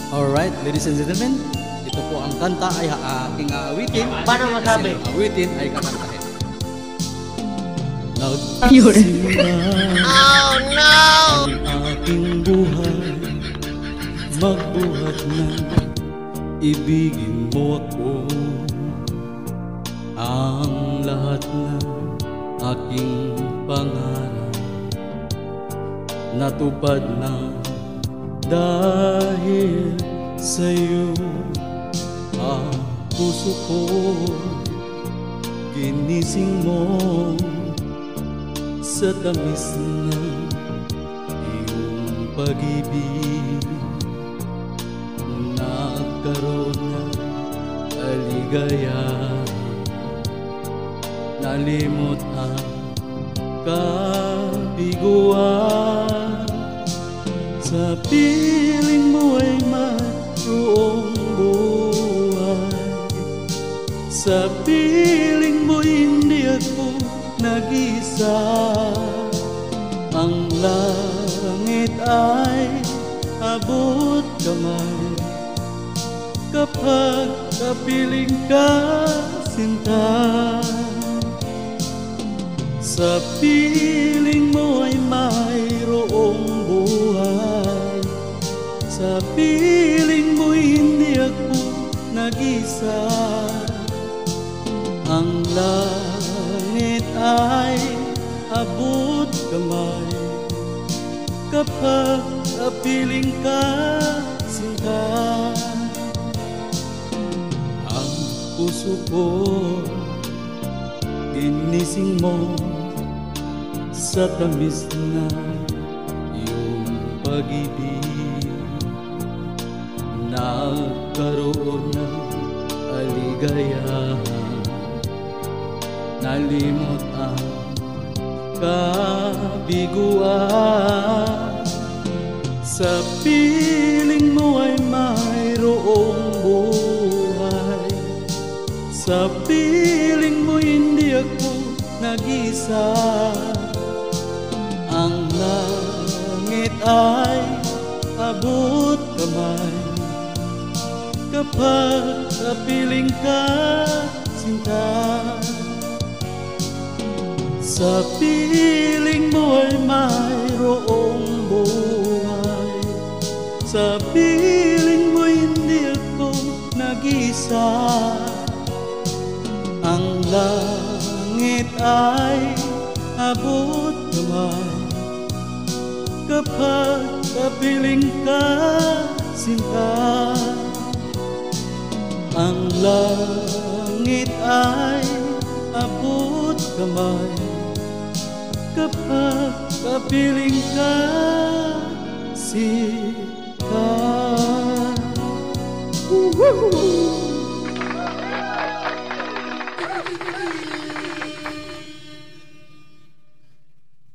Alright, ladies and gentlemen, ito po ang kanta ay aking aawitin. Paano masabi? Ang awitin ay kakantahin. Nagsimula Oh no! ang aking buhay, magbuhat na ibigin mo ako. Ang lahat ng aking pangarap natupad na dahil sa'yo. Ang puso ko ginising mo sa tamis ng iyong pag-ibig. Nagkaroon ng aligaya, nalimot ang kabiguan. Sa piling mo ay mayroong buhay, sa piling mo hindi ako nag-isa. Ang langit ay abot kamay kapag kapiling ka, sinta. Sa piling mo ay mayroong buhay, sa piling mo hindi ako nag-isa. Ang langit ay abot kamay kapag kapiling ka, sinta. Ang puso ko ginising mo sa tamis na iyong pag-ibig. Nagkaroon ng aligayahan, nalimot ang kabiguan. Sa piling mo ay mayroong buhay, sa piling mo hindi ako nag-isa. Ang langit ay abot kamay kapag kapiling ka, sinta. Sa piling mo ay mayroong buhay, sa piling mo hindi ako nag-isa. Ang langit ay abot kamay kapag kapiling ka, sinta. Ang langit ay abot kamay kapag kapiling ka, sinta.